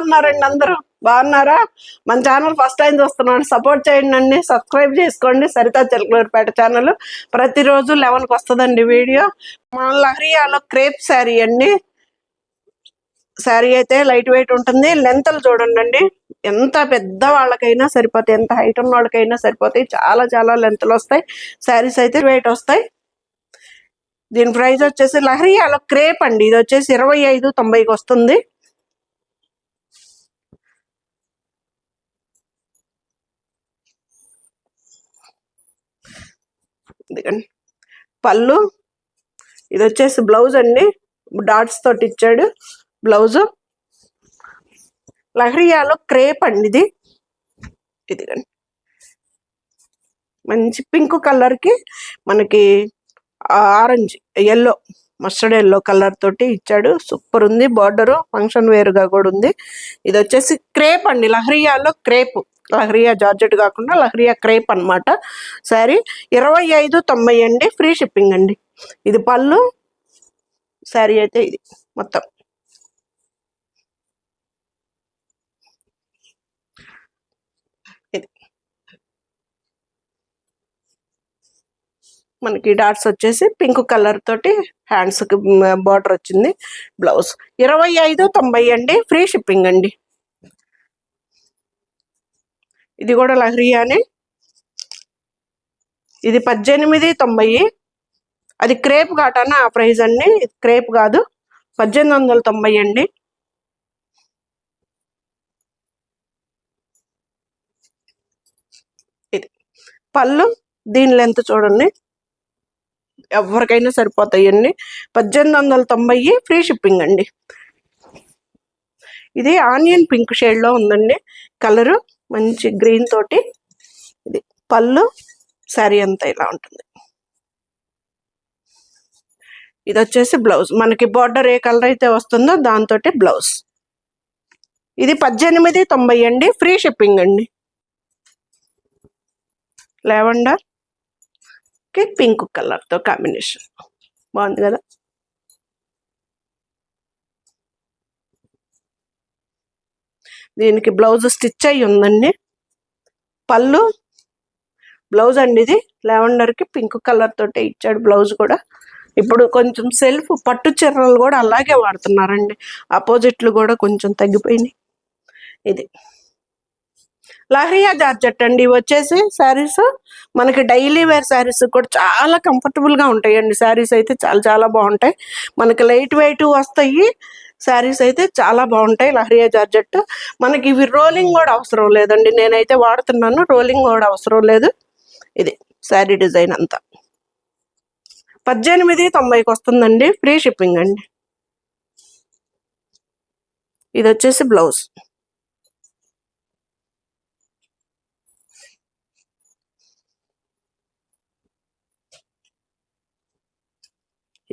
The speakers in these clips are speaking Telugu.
ఉన్నారండి అందరూ? బాగున్నారా? మన ఛానల్ ఫస్ట్ టైం చూస్తున్నాను, సపోర్ట్ చేయండి అండి, సబ్స్క్రైబ్ చేసుకోండి. సరితా చిలకలూరిపేట ఛానల్ ప్రతిరోజు 11కి వస్తుందండి వీడియో. మన లహరియాలో క్రేప్ శారీ అండి. శారీ అయితే లైట్ వెయిట్ ఉంటుంది. లెంత్లు చూడండి, ఎంత పెద్ద వాళ్ళకైనా సరిపోతాయి, ఎంత హైట్ ఉన్న వాళ్ళకైనా సరిపోతాయి. చాలా చాలా లెంత్లు వస్తాయి. శారీస్ అయితే వెయిట్ వస్తాయి. దీని ప్రైస్ వచ్చేసి లహరియాలో క్రేప్ అండి. ఇది వచ్చేసి 25.90కి వస్తుంది. పళ్ళు, ఇది వచ్చేసి బ్లౌజ్ అండి, డాట్స్ తోటి ఇచ్చాడు బ్లౌజ్. లహరియాలో క్రేప్ అండి ఇది. ఇదిగండి మంచి పింక్ కలర్ కి మనకి orange yellow, mustard yellow colour తోటి ఇచ్చాడు. సూపర్ ఉంది. బార్డర్ ఫంక్షన్ వేర్ గా కూడా ఉంది. ఇది వచ్చేసి క్రేప్ అండి, లహరియాలో క్రేప్. లహరియా జార్జెట్ కాకుండా లహరియా క్రేప్ అనమాట. శారీ 25.90 అండి, ఫ్రీ షిప్పింగ్ అండి. ఇది పళ్ళు. శారీ అయితే ఇది మొత్తం. ఇది మనకి డాట్స్ వచ్చేసి పింక్ కలర్ తోటి హ్యాండ్స్ కి బార్డర్ వచ్చింది. బ్లౌజ్ 25.90 అండి, ఫ్రీ షిప్పింగ్ అండి. ఇది కూడా లహరియానే. ఇది 18.90. అది క్రేప్ కాటానా ఆ ప్రైజ్ అండి, క్రేప్ కాదు. 1890 అండి. ఇది పళ్ళు. దీని లెంత్ చూడండి, ఎవరికైనా సరిపోతాయండి. 1890, ఫ్రీ షిప్పింగ్ అండి. ఇది ఆనియన్ పింక్ షేడ్ లో ఉందండి కలరు, మంచి గ్రీన్ తోటి. ఇది పళ్ళు. శారీ అంతా ఇలా ఉంటుంది. ఇది వచ్చేసి బ్లౌజ్. మనకి బార్డర్ ఏ కలర్ అయితే వస్తుందో దాంతో బ్లౌజ్. ఇది 18.90 అండి, ఫ్రీ షిప్పింగ్ అండి. లావెండర్ కి పింక్ కలర్ తో కాంబినేషన్ బాగుంది కదా. దీనికి బ్లౌజ్ స్టిచ్ అయ్యి ఉందండి. పళ్ళు, బ్లౌజ్ అండి. ఇది లావెండర్ కి పింక్ కలర్ తోటే ఇచ్చాడు బ్లౌజ్ కూడా. ఇప్పుడు కొంచెం సెల్ఫ్ పట్టు చీరలు కూడా అలాగే వాడుతున్నారండి. ఆపోజిట్లు కూడా కొంచెం తగ్గిపోయినాయి. ఇది లహరియా జార్జెట్ అండి. వచ్చేసి శారీస్ మనకి డైలీ వేర్ శారీస్ కూడా చాలా కంఫర్టబుల్ గా ఉంటాయండి. శారీస్ అయితే చాలా చాలా బాగుంటాయి. మనకి లైట్ వెయిట్ వస్తాయి. శారీస్ అయితే చాలా బాగుంటాయి. లహరియా జార్జెట్ మనకి ఇవి రోలింగ్ కూడా అవసరం లేదండి. నేనైతే వాడుతున్నాను, రోలింగ్ కూడా అవసరం లేదు. ఇది శారీ డిజైన్ అంతా 18.90కి వస్తుందండి, ఫ్రీ షిప్పింగ్ అండి. ఇది వచ్చేసి బ్లౌజ్.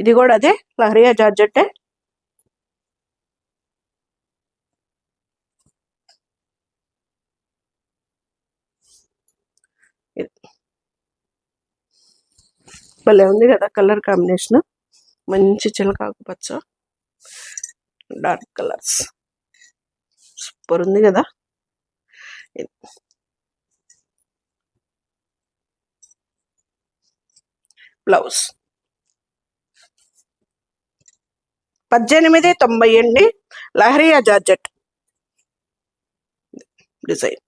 ఇది కూడా అదే లహరియా జార్జెట్టే. భలే ఉంది కదా కలర్ కాంబినేషన్. మంచి చిలకాకు పచ్చ, డార్క్ కలర్స్, సూపర్ ఉంది కదా. బ్లౌజ్ 18.90 అండి, లహరియా జార్జెట్ డిజైన్.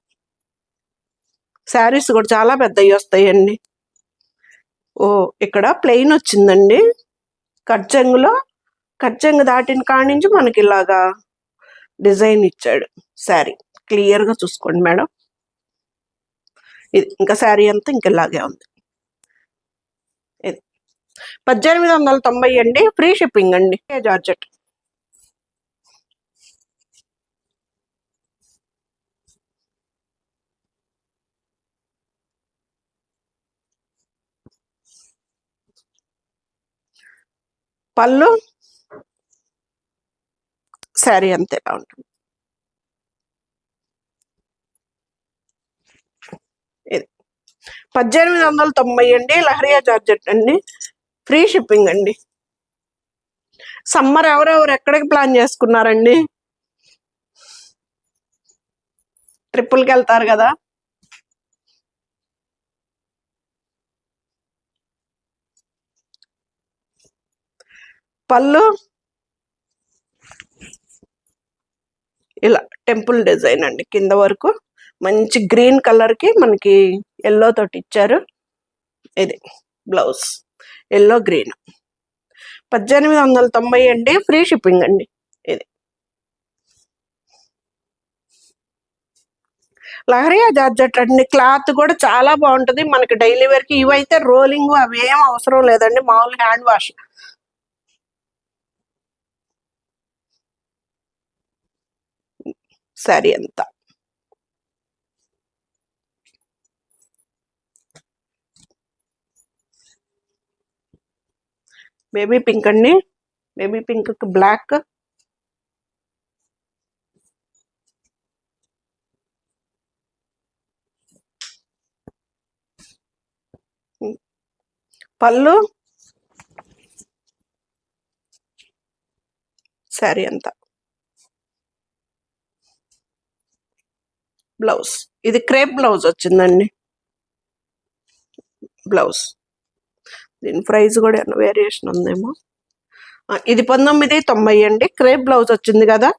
శారీస్ కూడా చాలా పెద్దవి వస్తాయండి. ఓ ఇక్కడ ప్లెయిన్ వచ్చిందండి. కట్చెంగులో, కట్చెంగు దాటిన కాడి నుంచి మనకి ఇలాగా డిజైన్ ఇచ్చాడు. శారీ క్లియర్ గా చూసుకోండి మేడం. ఇది ఇంకా శారీ అంతా ఇంక ఇలాగే ఉంది. ఇది 1890 అండి, ఫ్రీ షిప్పింగ్ అండి. జార్జెట్. పళ్ళు, శారీ అంతే ఇలా ఉంటుంది. ఇది 1890 అండి, లహరియా జార్జెట్ అండి, ఫ్రీ షిప్పింగ్ అండి. సమ్మర్ ఎవరెవరు ఎక్కడికి ప్లాన్ చేసుకున్నారండి? ట్రిప్పులకి వెళ్తారు కదా. పళ్ళు ఇలా టెంపుల్ డిజైన్ అండి, కింద వరకు మంచి గ్రీన్ కలర్ కి మనకి ఎల్లో తోటి ఇచ్చారు. ఇది బ్లౌజ్ ఎల్లో గ్రీన్. 1890 అండి, ఫ్రీ షిప్పింగ్ అండి. ఇది లహరియా జార్జెట్ అండి, క్లాత్ కూడా చాలా బాగుంటది మనకి డైలీ వేర్ కి. ఇవైతే రోలింగ్ అవి ఏం అవసరం లేదండి, మామూలు హ్యాండ్ వాష్. శారీ అంతా బేబీ పింక్ అండి, బేబీ పింక్ కి బ్లాక్. పళ్ళు శారీ అంతా. బ్లౌజ్ ఇది క్రేప్ బ్లౌజ్ వచ్చిందండి. బ్లౌజ్ దీని ప్రైస్ కూడా ఏమైనా వేరియేషన్ ఉందేమో. ఇది 1990 అండి, క్రేప్ బ్లౌజ్ వచ్చింది కదా,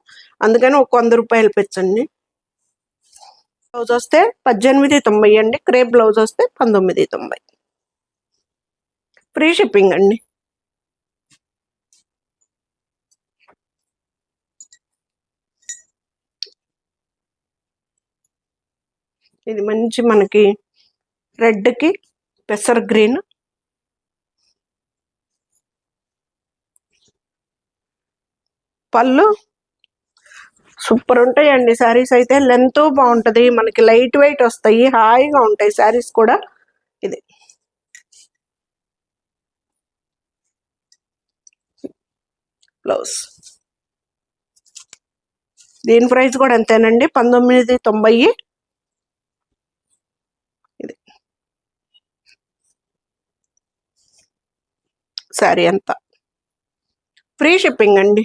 అందుకని ఒక 100 రూపాయలు పెంచండి. బ్లౌజ్ వస్తే 1890 అండి, క్రేప్ బ్లౌజ్ వస్తే 1990. ఫ్రీ షిప్పింగ్ అండి. ఇది మంచి మనకి రెడ్ కి పెసర్ గ్రీన్. పళ్ళు సూపర్ ఉంటాయండి శారీస్ అయితే, లెంత్ బాగుంటది మనకి, లైట్ వెయిట్ వస్తాయి, హాయిగా ఉంటాయి శారీస్ కూడా. ఇది బ్లౌజ్, దీని ప్రైస్ కూడా ఎంతేనండి, 1990. ఇది శారీ అంతా ఫ్రీ షిప్పింగ్ అండి.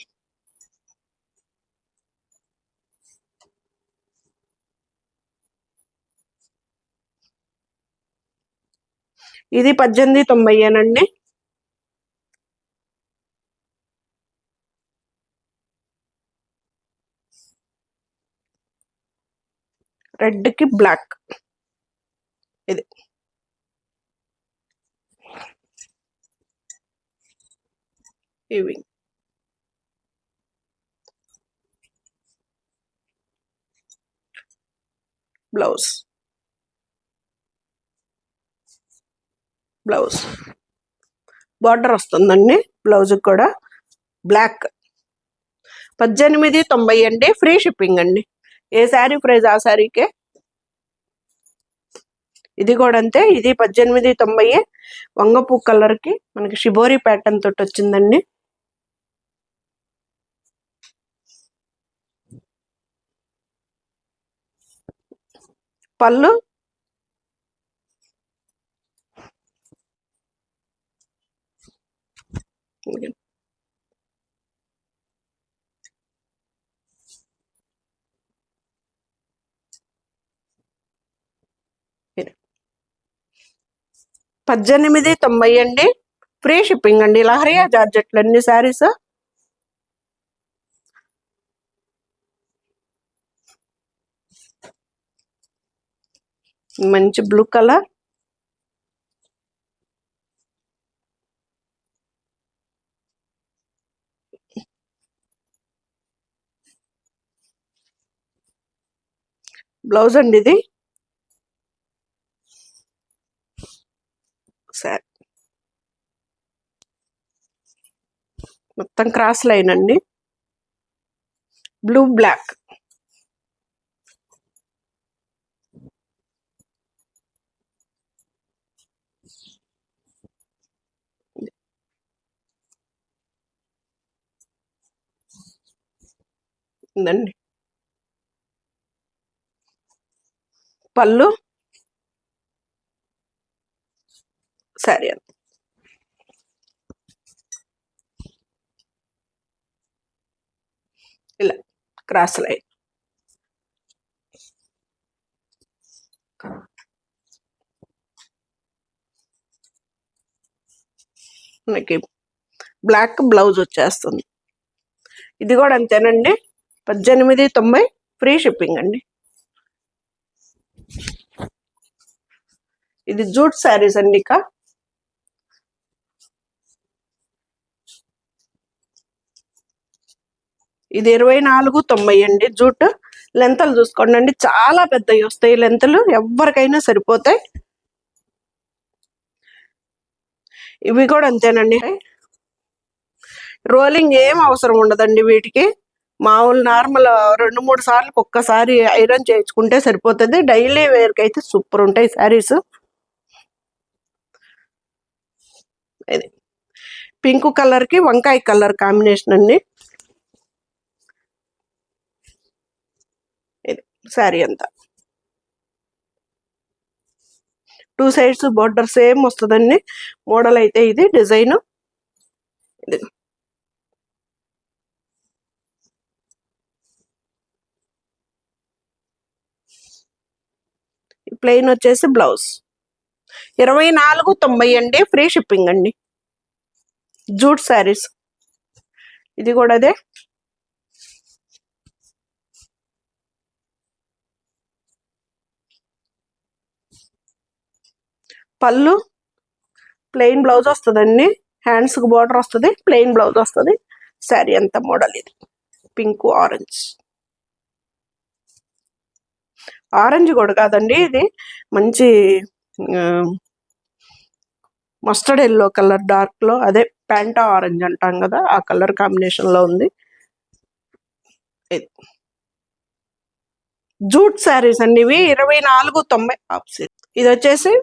ఇది 1890 అనండి. రెడ్ కి బ్లాక్. ఇది ఇవి బ్లౌజ్. బ్లౌజ్ బార్డర్ వస్తుందండి బ్లౌజ్ కూడా, బ్లాక్. 1890 అండి, ఫ్రీ షిప్పింగ్ అండి. ఏ శారీ ప్రైస్ ఆ శారీకే. ఇది కూడా అంతే, ఇది 1890. వంగపూ కలర్ కి మనకి షిబోరి ప్యాటర్న్ తోటి వచ్చిందండి. పళ్ళు ఇది 1890 అండి, ఫ్రీ షిప్పింగ్ అండి. లహరియా జార్జెట్లు అన్ని శారీస్. మంచి బ్లూ కలర్. బ్లౌజ్ అండి ఇది. సరే, మొత్తం క్రాస్ లైన్ అండి, బ్లూ బ్లాక్. ఉందండి. పళ్ళు శారీ అంతా ఇలా క్రాస్ లైన్. మనకి బ్లాక్ బ్లౌజ్ వచ్చేస్తుంది. ఇది కూడా అంతేనండి, 1890 ఫ్రీ షిప్పింగ్ అండి. ఇది జూట్ శారీస్ అండి. ఇక ఇది 2490 అండి. జూట్ లెంతలు చూసుకోండి అండి, చాలా పెద్దవి వస్తాయి లెంతలు, ఎవరికైనా సరిపోతాయి. ఇవి కూడా అంతేనండి, రోలింగ్ ఏం అవసరం ఉండదండి వీటికి. మామూలు నార్మల్ 2-3 సార్లు ఒక్కసారి ఐరన్ చేయించుకుంటే సరిపోతుంది. డైలీ వేర్కి అయితే సూపర్ ఉంటాయి శారీస్. ఇది పింక్ కలర్ కి వంకాయ కలర్ కాంబినేషన్ అండి. ఇది శారీ అంతా 2 సైడ్స్ బోర్డర్ సేమ్ వస్తుందండి. మోడల్ అయితే ఇది డిజైన్. ఇది ప్లెయిన్ వచ్చేసి బ్లౌజ్ 2490 అండి, ఫ్రీ షిప్పింగ్ అండి. జూట్ శారీస్. ఇది కూడా అదే, పళ్ళు ప్లెయిన్ బ్లౌజ్ వస్తుందండి, హ్యాండ్స్ కు బార్డర్ వస్తుంది, ప్లెయిన్ బ్లౌజ్ వస్తుంది. శారీ అంత మోడల్ ఇది పింక్ ఆరెంజ్ కూడా కాదండి, ఇది మంచి మస్టర్డ్ ఎల్లో కలర్, డార్క్ లో అదే ప్యాంటా ఆరెంజ్ అంటాం కదా, ఆ కలర్ కాంబినేషన్ లో ఉంది. జూట్ శారీస్ అండి ఇవి 2490. ఇది వచ్చేసి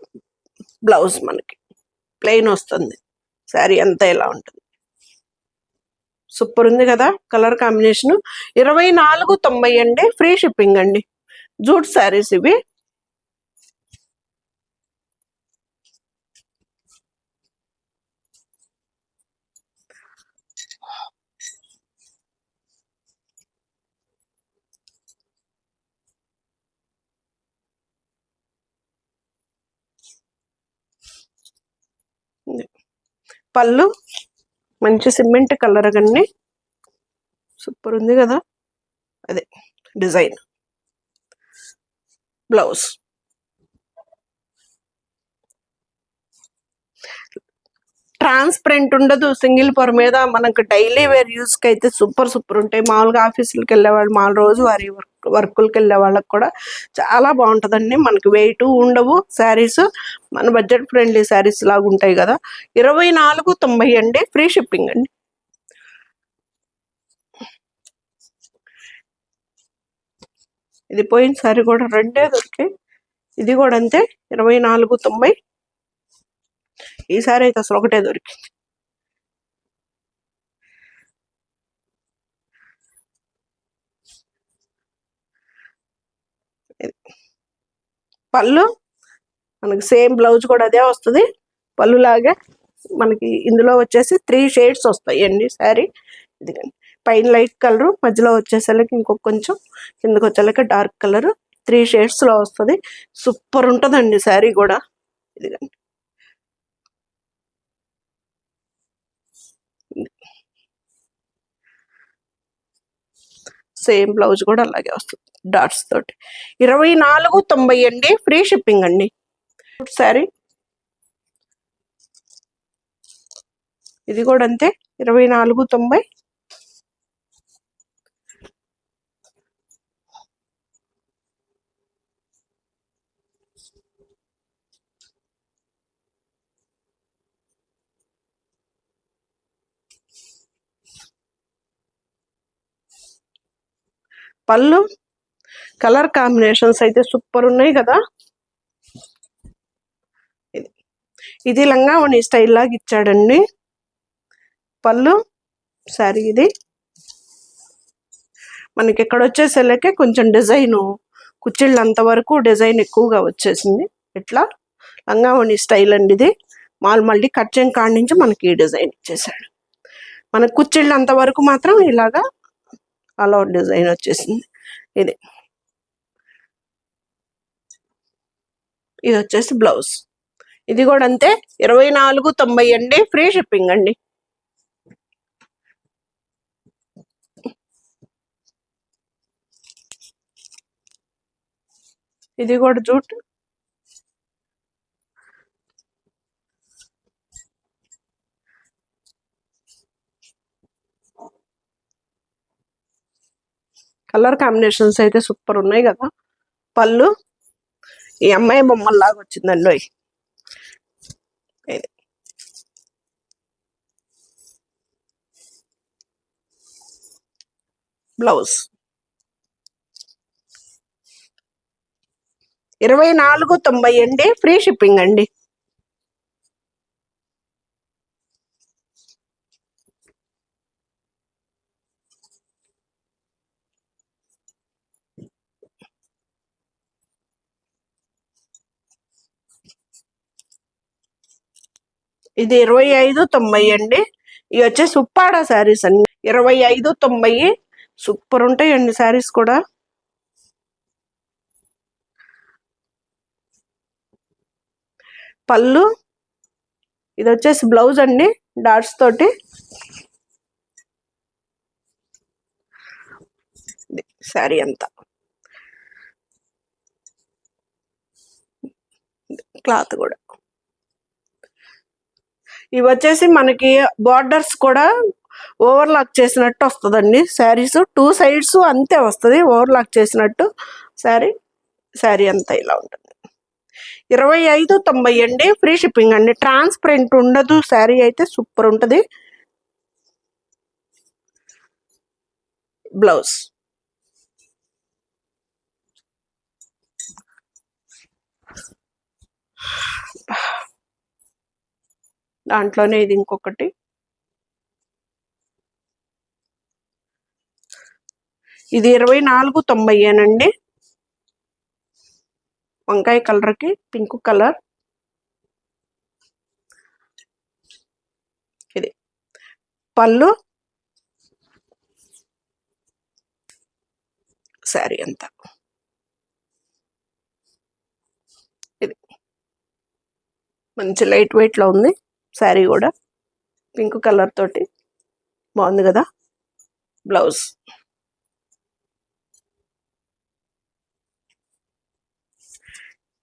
బ్లౌజ్ మనకి ప్లెయిన్ వస్తుంది. శారీ అంతా ఇలా ఉంటుంది. సూపర్ ఉంది కదా కలర్ కాంబినేషన్. 2490 అండి, ఫ్రీ షిప్పింగ్ అండి. జూట్ శారీస్ ఇవి. పళ్ళు మంచి సిమెంట్ కలర్ కండి, సూపర్ ఉంది కదా. అదే డిజైన్. బ్లౌజ్ ట్రాన్స్పరెంట్ ఉండదు, సింగిల్ పొర మీద మనకు డైలీ వేర్ యూస్ కి అయితే సూపర్ ఉంటాయి. మామూలుగా ఆఫీసులకు వెళ్ళేవాళ్ళు, మామూలు రోజు వారి వర్కులకి వెళ్ళే వాళ్ళకి కూడా చాలా బాగుంటుందండి. మనకి వెయిట్ ఉండవు శారీస్, మన బడ్జెట్ ఫ్రెండ్లీ శారీస్ లాగా ఉంటాయి కదా. 2490 అండి, ఫ్రీ షిప్పింగ్ అండి. ఇది పోయిన సారీ కూడా రెండే దొరికాయి, ఇది కూడా అంతే 2490. ఈసారి అయితే అసలు ఒకటే దొరికింది. పళ్ళు మనకి సేమ్ బ్లౌజ్ కూడా అదే వస్తుంది, పళ్ళు లాగే. మనకి ఇందులో వచ్చేసి 3 షేడ్స్ వస్తాయి అండి శారీ. ఇదిగండి, పైన లైట్ కలర్, మధ్యలో వచ్చేసరికి ఇంకొక కొంచెం, కిందకి వచ్చేసరికి డార్క్ కలర్, 3 షేడ్స్ లో వస్తుంది. సూపర్ ఉంటుందండి శారీ కూడా. ఇదిగండి, సేమ్ బ్లౌజ్ కూడా అలాగే వస్తుంది డాట్స్ తోటి. 2490 అండి, ఫ్రీ షిప్పింగ్ అండి. శారీ ఇది కూడా అంతే 2490. పళ్ళు కలర్ కాంబినేషన్స్ అయితే సూపర్ ఉన్నాయి కదా. ఇది లంగావణి స్టైల్ లాగా ఇచ్చాడండి. పళ్ళు శారీ ఇది మనకి ఇక్కడ వచ్చేసరికి కొంచెం డిజైన్, కుచ్చిళ్ళు అంతవరకు డిజైన్ ఎక్కువగా వచ్చేసింది. ఇట్లా లంగావణి స్టైల్ అండి ఇది. మళ్ళీ కట్చెన్ కాడి నుంచి మనకి ఈ డిజైన్ ఇచ్చేసాడు. మనకు కుచ్చిళ్ళు అంతవరకు మాత్రం ఇలాగా అలా డిజైన్ వచ్చేసింది. ఇది వచ్చేసి బ్లౌజ్ ఇది కూడా అంతే 24.90 అండి, ఫ్రీ షిప్పింగ్ అండి. ఇది కూడా జూట్, కలర్ కాంబినేషన్స్ అయితే సూపర్ ఉన్నాయి కదా. పళ్ళు ఈ అమ్మాయి బొమ్మల్లాగా వచ్చిందండి. ఇది బ్లౌజ్ 24.90 అండి, ఫ్రీ షిప్పింగ్ అండి. ఇది 25.90 అండి. ఇవి వచ్చేసి ఉప్పాడ శారీస్ అండి. 25.90 సూపర్ ఉంటాయండి శారీస్ కూడా. పళ్ళు ఇది వచ్చేసి బ్లౌజ్ అండి, డాట్స్ తోటి. శారీ అంతా క్లాత్ కూడా. ఇవి వచ్చేసి మనకి బార్డర్స్ కూడా ఓవర్లాక్ చేసినట్టు వస్తుందండి. శారీస్ 2 సైడ్స్ అంతే వస్తుంది, ఓవర్లాక్ చేసినట్టు శారీ. శారీ అంతా ఇలా ఉంటుంది. 25.90 అండి, ఫ్రీ షిప్పింగ్ అండి. ట్రాన్స్పరెంట్ ఉండదు శారీ అయితే, సూపర్ ఉంటుంది. బ్లౌజ్ దాంట్లోనే ఇది ఇంకొకటి. ఇది 24.90 వంకాయ కలర్కి పింక్ కలర్. ఇది పళ్ళు, శారీ అంతా. ఇది మంచి లైట్ వెయిట్ లో ఉంది శారీ కూడా, పింక్ కలర్ తోటి బాగుంది కదా. బ్లౌజ్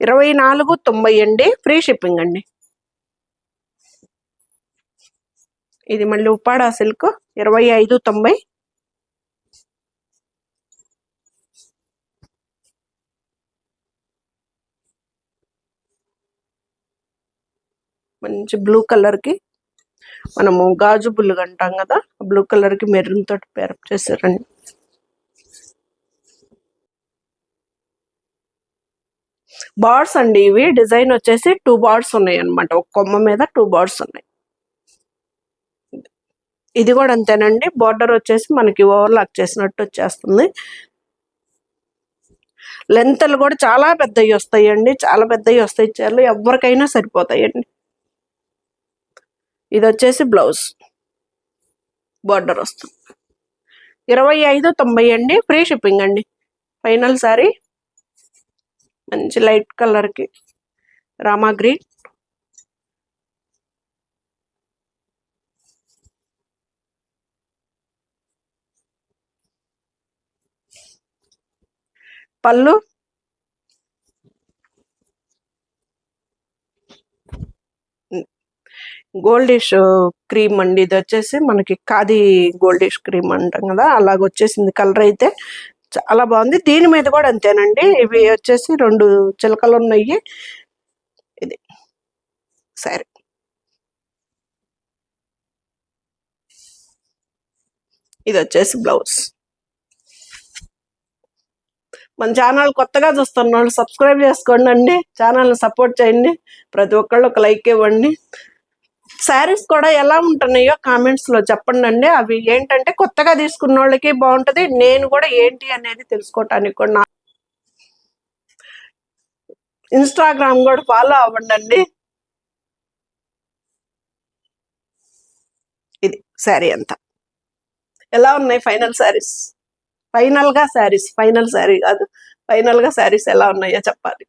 24.90 అండి, ఫ్రీ షిప్పింగ్ అండి. ఇది మళ్ళీ ఉప్పాడ సిల్క్ 25.90. మంచి బ్లూ కలర్ కి, మనము గాజు బుల్లు అంటాం కదా, బ్లూ కలర్ కి మెరూన్ తోటి పేరప్ చేశారండి. బార్డ్స్ అండి, ఇవి డిజైన్ వచ్చేసి 2 బార్డ్స్ ఉన్నాయి అనమాట. ఒక కొమ్మ మీద 2 బార్డ్స్ ఉన్నాయి. ఇది కూడా అంతేనండి, బార్డర్ వచ్చేసి మనకి ఓవర్లాక్ చేసినట్టు వచ్చేస్తుంది. లెంత్లు కూడా చాలా పెద్దవి వస్తాయండి, చాలా పెద్దవి వస్తాయి. చీరలు ఎవరికైనా సరిపోతాయండి. ఇది వచ్చేసి బ్లౌజ్, బార్డర్ వస్తుంది. 25.90 అండి, ఫ్రీ షిప్పింగ్ అండి. ఫైనల్ సారీ మంచి లైట్ కలర్ కి రామా గ్రీన్. పళ్ళు గోల్డిష్ క్రీమ్ అండి. ఇది వచ్చేసి మనకి ఖాదీ గోల్డిష్ క్రీమ్ అంటాం కదా, అలాగొచ్చేసింది కలర్ అయితే. చాలా బాగుంది. దీని మీద కూడా అంతేనండి, ఇవి వచ్చేసి 2 చిలకలు ఉన్నాయి. ఇది సరే, ఇది వచ్చేసి బ్లౌజ్. మన ఛానల్ కొత్తగా చూస్తున్న వాళ్ళు సబ్స్క్రైబ్ చేసుకోండి అండి, ఛానల్ని సపోర్ట్ చేయండి. ప్రతి ఒక్కళ్ళు ఒక లైక్ ఇవ్వండి. శారీస్ కూడా ఎలా ఉంటున్నాయో కామెంట్స్ లో చెప్పండి అండి. అవి ఏంటంటే కొత్తగా తీసుకున్న వాళ్ళకి బాగుంటది, నేను కూడా ఏంటి అనేది తెలుసుకోవటానికి కూడా. ఇన్స్టాగ్రామ్ కూడా ఫాలో అవ్వండి అండి. ఇది శారీ అంతా ఎలా ఉన్నాయి ఫైనల్ శారీస్. ఫైనల్ గా శారీస్, ఫైనల్ శారీ కాదు, ఫైనల్ గా శారీస్ ఎలా ఉన్నాయో చెప్పాలి.